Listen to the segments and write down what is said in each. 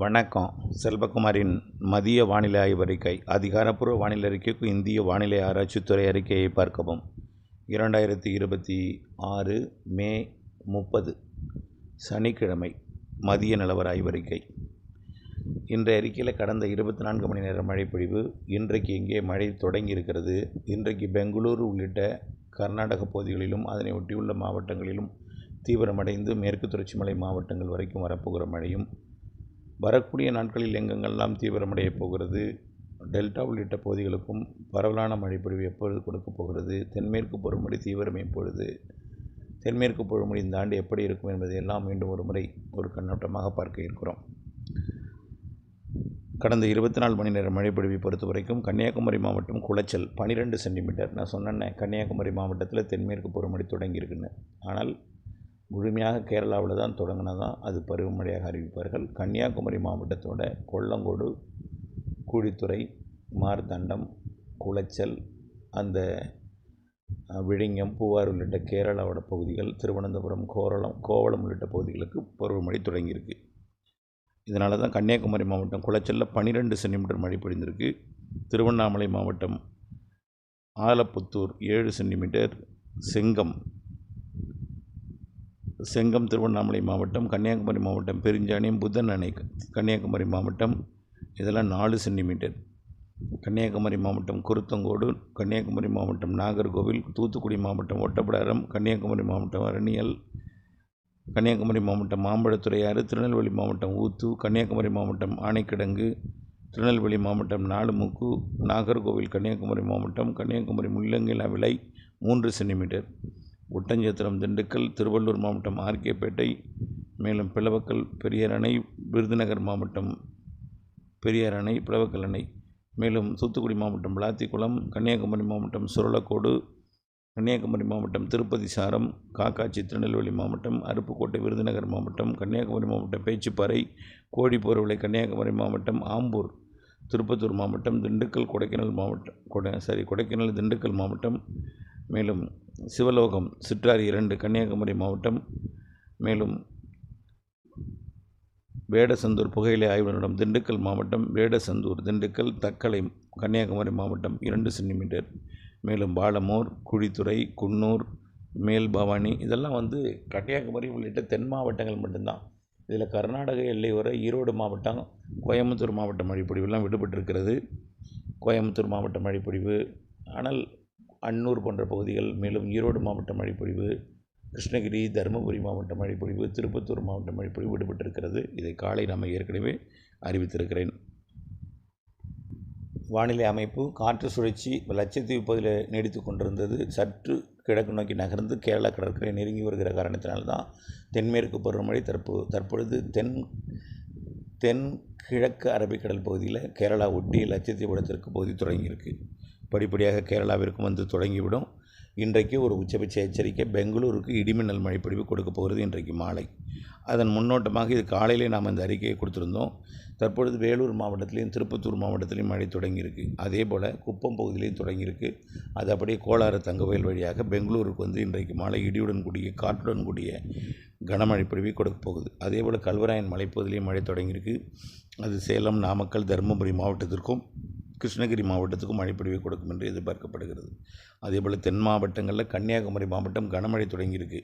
வணக்கம். செல்வகுமாரின் மதிய வானிலை ஆய்வறிக்கை. அதிகாரப்பூர்வ வானிலை அறிக்கைக்கு இந்திய வானிலை ஆராய்ச்சித்துறை அறிக்கையை பார்க்கவும். 2026 மே 30 சனிக்கிழமை மதிய நிலவர ஆய்வறிக்கை. இன்றைய அறிக்கையில் கடந்த 24 மணி நேர மழைப்பொழிவு. இன்றைக்கு இங்கே மழை தொடங்கி இருக்கிறது. இன்றைக்கு பெங்களூரு உள்ளிட்ட கர்நாடக பகுதிகளிலும் அதனை ஒட்டியுள்ள மாவட்டங்களிலும் தீவிரமடைந்து மேற்கு தொடர்ச்சி மலை மாவட்டங்கள் வரைக்கும் வரப்போகிற மழையும், வரக்கூடிய நாட்களில் எங்கெங்கெல்லாம் தீவிரமடையப் போகிறது, டெல்டா உள்ளிட்ட பகுதிகளுக்கும் பரவலான மழைப்பொழிவு எப்பொழுது கொடுக்கப் போகிறது, தென்மேற்கு பருவமழை தீவிரம் எப்பொழுது, தென்மேற்கு பருவமழை இந்த ஆண்டு எப்படி இருக்கும் என்பதையெல்லாம் மீண்டும் ஒரு முறை ஒரு கண்ணோட்டமாக பார்க்க இருக்கிறோம். கடந்த 24 மணி நேர மழைப்பொழிவை பொறுத்த வரைக்கும் கன்னியாகுமரி மாவட்டம் குளச்சல் 12 சென்டிமீட்டர். நான் சொன்னேன் கன்னியாகுமரி மாவட்டத்தில் தென்மேற்கு பருவமழை தொடங்கியிருக்குன்னு. ஆனால் முழுமையாக கேரளாவில் தான் தொடங்கினதான் அது பருவமழையாக அறிவிப்பார்கள். கன்னியாகுமரி மாவட்டத்தோட கொல்லங்கோடு, கூழித்துறை, மார்த்தாண்டம், குளச்சல், அந்த விழிஞம், பூவார் உள்ளிட்ட கேரளாவோட பகுதிகள், திருவனந்தபுரம், கோவளம் உள்ளிட்ட பகுதிகளுக்கு பருவமழை தொடங்கியிருக்கு. இதனால தான் கன்னியாகுமரி மாவட்டம் குளச்சலில் 12 சென்டிமீட்டர் மழை பொழிந்திருக்கு. திருவண்ணாமலை மாவட்டம் ஆலப்புத்தூர் 7 சென்டிமீட்டர், செங்கம் திருவண்ணாமலை மாவட்டம், கன்னியாகுமரி மாவட்டம் பெருஞ்சாணியம், புதன் அணை கன்னியாகுமரி மாவட்டம், இதெல்லாம் 4 சென்டிமீட்டர். கன்னியாகுமரி மாவட்டம் குருத்தங்கோடு, கன்னியாகுமரி மாவட்டம் நாகர்கோவில், தூத்துக்குடி மாவட்டம் ஒட்டப்பிடாரம், கன்னியாகுமரி மாவட்டம் அரணியல், கன்னியாகுமரி மாவட்டம் மாம்பழத்துறையாறு, திருநெல்வேலி மாவட்டம் ஊத்து, கன்னியாகுமரி மாவட்டம் ஆனைக்கிடங்கு, திருநெல்வேலி மாவட்டம் நாலுமுக்கு, நாகர்கோவில் கன்னியாகுமரி மாவட்டம், கன்னியாகுமரி முள்ளங்கிலா விளை 3 சென்டிமீட்டர், ஒட்டஞ்சத்திரம், திண்டுக்கல், திருவள்ளூர் மாவட்டம் ஆர்கேபேட்டை, மேலும் பிளவக்கல் பெரியார் அணை, விருதுநகர் மாவட்டம் பெரியார் அணை, பிளவக்கல் அணை, மேலும் தூத்துக்குடி மாவட்டம் விளாத்திக்குளம், கன்னியாகுமரி மாவட்டம் சுரலக்கோடு, கன்னியாகுமரி மாவட்டம் திருப்பதி சாரம், காக்காட்சி திருநெல்வேலி மாவட்டம், அருப்புக்கோட்டை விருதுநகர் மாவட்டம், கன்னியாகுமரி மாவட்டம் பேச்சிப்பாறை, கோழிப்போர்விளை கன்னியாகுமரி மாவட்டம், ஆம்பூர் திருப்பத்தூர் மாவட்டம், திண்டுக்கல் கொடைக்கானல் திண்டுக்கல் மாவட்டம், மேலும் சிவலோகம் சிற்றாறு 2 கன்னியாகுமரி மாவட்டம், மேலும் வேடசந்தூர் புகையிலை ஆய்வு நிறுவனம் திண்டுக்கல் மாவட்டம், வேடசந்தூர் திண்டுக்கல், தக்கலை கன்னியாகுமரி மாவட்டம் 2 சென்டிமீட்டர், மேலும் பாலமூர், குழித்துறை, குன்னூர், மேல் பவானி, இதெல்லாம் கன்னியாகுமரி உள்ளிட்ட தென் மாவட்டங்கள் மட்டும்தான். இதில் கர்நாடக எல்லையோர ஈரோடு மாவட்டம், கோயம்புத்தூர் மாவட்ட மழைப்பொழிவுலாம் விடுபட்டிருக்கிறது. கோயம்புத்தூர் மாவட்ட மழைப்பொழிவு, ஆனால் அன்னூர் போன்ற பகுதிகள், மேலும் ஈரோடு மாவட்ட மழைப்பொழிவு, கிருஷ்ணகிரி, தருமபுரி மாவட்ட மழைப்பொழிவு, திருப்பத்தூர் மாவட்ட மழைப்பொழிவு விடுபட்டிருக்கிறது. இதை காலை நாம் ஏற்கனவே அறிவித்திருக்கிறேன். வானிலை அமைப்பு: காற்று சுழற்சி லட்சத்தீவு பகுதியில் நீடித்து கொண்டிருந்தது. சற்று கிழக்கு நோக்கி நகர்ந்து கேரளா கடற்கரை நெருங்கி வருகிற காரணத்தினால்தான் தென்மேற்கு பருவமழை தற்பொழுது தென் கிழக்கு அரபிக்கடல் பகுதியில் கேரளா ஒட்டி லட்சத்தீவு தெற்கு பகுதி தொடங்கியிருக்கு. படிப்படியாக கேரளாவிற்கும் தொடங்கிவிடும். இன்றைக்கு ஒரு உச்சபட்ச எச்சரிக்கை. பெங்களூருக்கு இடிமின்னல் மழைப்பொழிவு கொடுக்க போகிறது இன்றைக்கு மாலை. அதன் முன்னோட்டமாக இது காலையிலே நாம் இந்த அறிக்கையை கொடுத்துருந்தோம். தற்பொழுது வேலூர் மாவட்டத்திலையும் திருப்பத்தூர் மாவட்டத்திலையும் மழை தொடங்கியிருக்கு. அதே போல் குப்பம் பகுதியிலையும் தொடங்கியிருக்கு. அது அப்படியே கோலாறு தங்கவயல் வழியாக பெங்களூருக்கு இன்றைக்கு மாலை இடியுடன் கூடிய காற்றுடன் கூடிய கனமழை பொழிவை கொடுக்க போகுது. அதே போல் கல்வராயன் மலைப்பகுதியிலையும் மழை தொடங்கியிருக்கு. அது சேலம், நாமக்கல், தருமபுரி மாவட்டத்திற்கும் கிருஷ்ணகிரி மாவட்டத்துக்கும் மழைப்பொழிவை கொடுக்கும் என்று எதிர்பார்க்கப்படுகிறது. அதேபோல் தென் மாவட்டங்களில் கன்னியாகுமரி மாவட்டம் கனமழை தொடங்கியிருக்கு.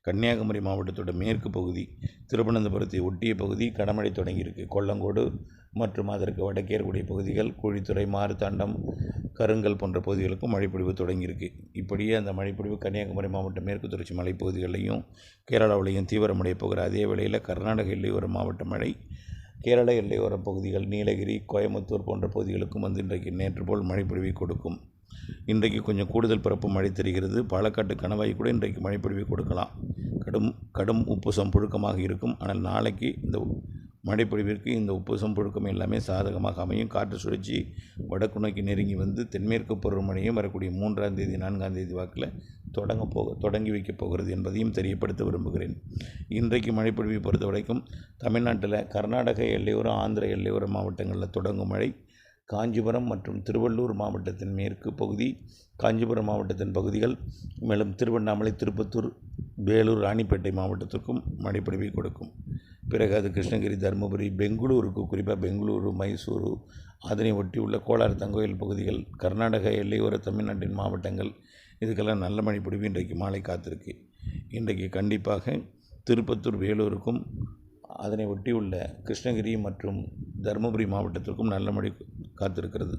கன்னியாகுமரி மாவட்டத்தோட மேற்கு பகுதி, திருவனந்தபுரத்தை ஒட்டிய பகுதி கனமழை தொடங்கியிருக்கு. கொல்லங்கோடு மற்றும் அதற்கு வடக்கே இருக்கக்கூடிய பகுதிகள், குழித்துறை, மார்த்தாண்டம், கருங்கல் போன்ற பகுதிகளுக்கும் மழைப்பொழிவு தொடங்கியிருக்கு. இப்படியே அந்த மழைப்பொழிவு கன்னியாகுமரி மாவட்டம் மேற்கு தொடர்ச்சி மலைப்பகுதிகளிலையும் கேரளாவிலையும் தீவிரமடைய போகிற அதே வேளையில் கர்நாடக எல்லையோர மாவட்ட மழை, கேரள எல்லையோர பகுதிகள், நீலகிரி, கோயம்புத்தூர் போன்ற பகுதிகளுக்கும் இன்றைக்கு நேற்று போல் மழைப்பொழிவை கொடுக்கும். இன்றைக்கு கொஞ்சம் கூடுதல் பரப்பு மழை தெரிகிறது. பாலக்காட்டு கணவாய் கூட இன்றைக்கு மழைப்பொழிவை கொடுக்கலாம். கடும் உப்புசம் புழுக்கமாக இருக்கும். ஆனால் நாளைக்கு இந்த மழைப்பொழிவிற்கு இந்த உப்புசம் புழுக்கம் எல்லாமே சாதகமாக அமையும். காற்று சுழற்சி வடக்கு நோக்கி நெருங்கி தென்மேற்கு பருவமழையும் வரக்கூடிய 3ஆம் தேதி 4ஆம் தேதி வாக்கில் தொடங்கி வைக்கப் போகிறது என்பதையும் தெரியப்படுத்த விரும்புகிறேன். இன்றைக்கு மழைப்பொழிவை பொறுத்த வரைக்கும் தமிழ்நாட்டில் கர்நாடக எல்லையோர, ஆந்திர எல்லையோர மாவட்டங்களில் தொடங்கும் மழை, காஞ்சிபுரம் மற்றும் திருவள்ளூர் மாவட்டத்தின் மேற்கு பகுதி, காஞ்சிபுரம் மாவட்டத்தின் பகுதிகள், மேலும் திருவண்ணாமலை, திருப்பத்தூர், வேலூர், ராணிப்பேட்டை மாவட்டத்திற்கும் மழைப்பொழிவை கொடுக்கும். பிறகு அது கிருஷ்ணகிரி, தருமபுரி, பெங்களூருக்கு, குறிப்பாக பெங்களூரு, மைசூரு, அதனை ஒட்டியுள்ள கோலார், தங்கோயில் பகுதிகள், கர்நாடக எல்லையோர தமிழ்நாட்டின் மாவட்டங்கள், இதுக்கெல்லாம் நல்ல மழை பொழிவு இன்றைக்கு மாலை காத்திருக்கு. இன்றைக்கு கண்டிப்பாக திருப்பத்தூர், வேலூருக்கும் அதனை ஒட்டியுள்ள கிருஷ்ணகிரி மற்றும் தருமபுரி மாவட்டத்திற்கும் நல்ல மழை காத்திருக்கிறது.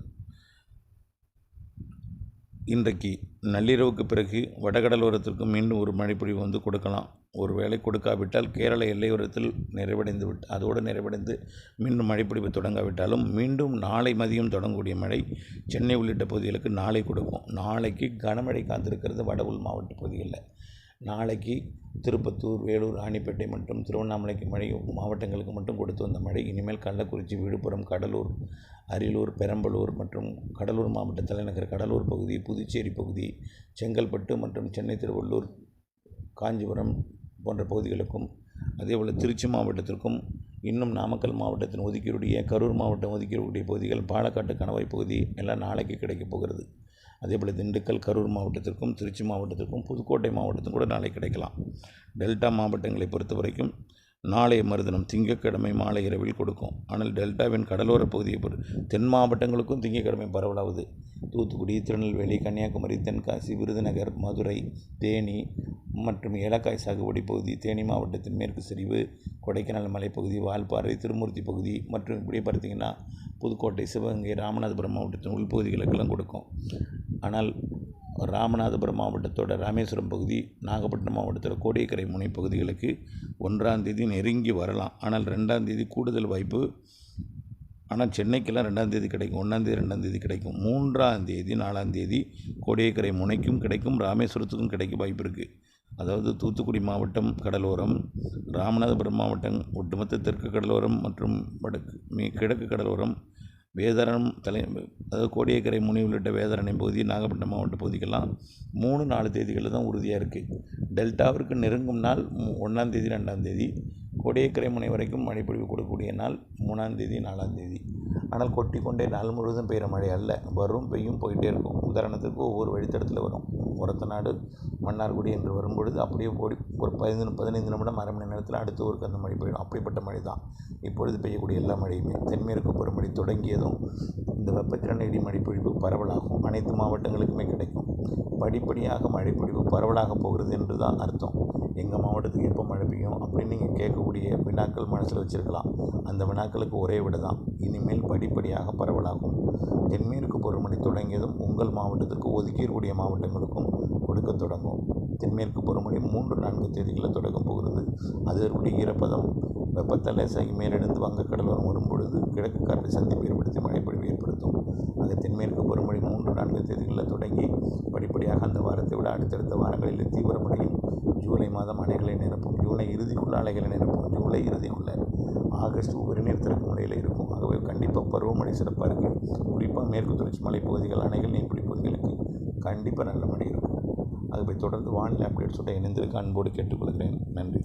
இன்றைக்கு நள்ளிரவுக்கு பிறகு வடகடலோரத்திற்கு மீண்டும் ஒரு மழைப்பொழிவு வந்து கொடுக்கலாம். ஒருவேளை கொடுக்காவிட்டால் கேரள எல்லையோரத்தில் அதோடு நிறைவடைந்து மீண்டும் மழைப்பொழிவு தொடங்காவிட்டாலும் மீண்டும் நாளை மதியம் தொடங்கக்கூடிய மழை சென்னை உள்ளிட்ட பகுதிகளுக்கு நாளை கொடுக்கும். நாளைக்கு கனமழை காத்திருக்கிறது வட உள் மாவட்ட பகுதிகளில். நாளைக்கு திருப்பத்தூர், வேலூர், ராணிப்பேட்டை மற்றும் திருவண்ணாமலைக்கு மழை மாவட்டங்களுக்கு மட்டும் கொடுத்து வந்த மழை இனிமேல் கள்ளக்குறிச்சி, விழுப்புரம், கடலூர், அரியலூர், பெரம்பலூர் மற்றும் கடலூர் மாவட்ட தலைநகர் கடலூர் பகுதி, புதுச்சேரி பகுதி, செங்கல்பட்டு மற்றும் சென்னை, திருவள்ளூர், காஞ்சிபுரம் போன்ற பகுதிகளுக்கும், அதேபோல் திருச்சி மாவட்டத்திற்கும், இன்னும் நாமக்கல் மாவட்டத்தின் ஒதுக்கீடுடைய கரூர் மாவட்டம் ஒதுக்கீடுடைய பகுதிகள், பாலக்காட்டு கணவாய் பகுதி எல்லாம் நாளைக்கு கிடைக்கப் போகிறது. அதேபோல் திண்டுக்கல், கரூர் மாவட்டத்திற்கும், திருச்சி மாவட்டத்திற்கும், புதுக்கோட்டை மாவட்டத்திற்கும் கூட நாளை கிடைக்கலாம். டெல்டா மாவட்டங்களை பொறுத்த வரைக்கும் நாளைய மறுதினம் திங்கட்கிழமை மாலை இரவில் கொடுக்கும். ஆனால் டெல்டாவின் கடலோர பகுதியை தென் மாவட்டங்களுக்கும் திங்கட்கிழமை பரவலாகுது. தூத்துக்குடி, திருநெல்வேலி, கன்னியாகுமரி, தென்காசி, விருதுநகர், மதுரை, தேனி மற்றும் ஏலக்காய் சாகுபடி பகுதி, தேனி மாவட்டத்தின் மேற்கு சரிவு, கொடைக்கானல் மலைப்பகுதி, வால்பாறை, திருமூர்த்தி பகுதி மற்றும் இப்படி பார்த்திங்கன்னா புதுக்கோட்டை, சிவகங்கை, ராமநாதபுரம் மாவட்டத்தின் உள்பகுதிகளுக்கெல்லாம் கொடுக்கும். ஆனால் ராமநாதபுரம் மாவட்டத்தோட ராமேஸ்வரம் பகுதி, நாகப்பட்டினம் மாவட்டத்தோட கோடியக்கரை முனை பகுதிகளுக்கு 1ஆம் தேதி நெருங்கி வரலாம். ஆனால் 2ஆம் தேதி கூடுதல் வாய்ப்பு. ஆனால் சென்னைக்கெல்லாம் 2ஆம் தேதி கிடைக்கும், 1ஆம் தேதி 2ஆம் தேதி கிடைக்கும். 3ஆம் தேதி 4ஆம் தேதி கோடியக்கரை முனைக்கும் கிடைக்கும், ராமேஸ்வரத்துக்கும் கிடைக்க வாய்ப்பு இருக்குது. அதாவது தூத்துக்குடி மாவட்டம் கடலோரம், ராமநாதபுரம் மாவட்டம் ஒட்டுமொத்த தெற்கு கடலோரம் மற்றும் கிழக்கு கடலோரம், வேதாரண்யம் அதாவது கோடியக்கரை முனை உள்ளிட்ட வேதாரண்யம் பகுதி, நாகப்பட்டினம் மாவட்ட பகுதிக்கெல்லாம் 3-4 தேதிகளில் தான் உறுதியாக இருக்குது. டெல்டாவிற்கு நெருங்கும் நாள் 1ஆம் தேதி 2ஆம் தேதி, கோடியக்கரை முனை வரைக்கும் மழைப்பொழிவு கொடுக்கக்கூடிய நாள் 3ஆம் தேதி 4ஆம் தேதி. ஆனால் கொட்டிக்கொண்டே நாள் முழுவதும் பெய்கிற மழை அல்ல, வரும் பெய்யும் போயிட்டே இருக்கும். உதாரணத்துக்கு ஒவ்வொரு வழித்தடத்தில் வரும். ஒரத்தநாடு, மன்னார்குடி என்று வரும்பொழுது அப்படியே ஓடி ஒரு 15 நிமிடம், அரை மணி நேரத்தில் அடுத்த ஊருக்கு அந்த மழை பெய்யும். அப்படிப்பட்ட மழை தான் இப்பொழுது பெய்யக்கூடிய எல்லா மழையுமே. தென்மேற்கு பருவமழை தொடங்கியதும் இந்த வெப்பத்திறன் இடி மழைப்பொழிவு பரவலாகும், அனைத்து மாவட்டங்களுக்குமே கிடைக்கும். படிப்படியாக மழைப்பொழிவு பரவலாக போகிறது என்று தான் அர்த்தம். எங்கள் மாவட்டத்துக்கு எப்போ மழை பெய்யும் அப்படின்னு நீங்கள் கேட்கக்கூடிய வினாக்கள் மனசில் வச்சுருக்கலாம். அந்த வினாக்களுக்கு ஒரே விட தான், இனிமேல் படிப்படியாக பரவலாகும். தென்மேற்கு பருவமழை தொடங்கியதும் உங்கள் மாவட்டத்திற்கு ஒதுக்கீடுடைய மாவட்டங்களுக்கும் கொடுக்க தொடங்கும். தென்மேற்கு பருவமழை 3-4 தேதிகளில் தொடங்கப் போகிறது. அதனுடைய ஈரப்பதம் வெப்பத்தால் லேசாகி மேலெடுத்து வங்கக்கடலோரம் வரும்பொழுது கிழக்கு காற்றை சந்திப்பு ஏற்படுத்தி மழைப்பொழிவு ஏற்படுத்தும். ஆக தென்மேற்கு பருவமழை 3-4 தேதிகளில் தொடங்கி படிப்படியாக அந்த வாரத்தை விட அடுத்தடுத்த வாரங்களில் தீவிரமடையும். ஜூலை மாதம் அணைகளை நிரப்பும், ஜூலை இறுதிக்குள்ள அணைகளை நிரப்பும், ஜூலை இறுதிக்குள்ள ஆகஸ்ட் உபரிநீர் திறக்கும் நிலையில் இருக்கும். ஆகவே கண்டிப்பாக பருவமழை சிறப்பாக இருக்குது. குறிப்பாக மேற்கு தொடர்ச்சி மலைப்பகுதிகள், அணைகள், நீர்பிடி பகுதிகளுக்கு கண்டிப்பாக நல்ல மழை இருக்கும். ஆகவே தொடர்ந்து வானிலை அப்டேட்ஸோட இணைந்திருக்க அன்போடு கேட்டுக்கொள்கிறேன். நன்றி.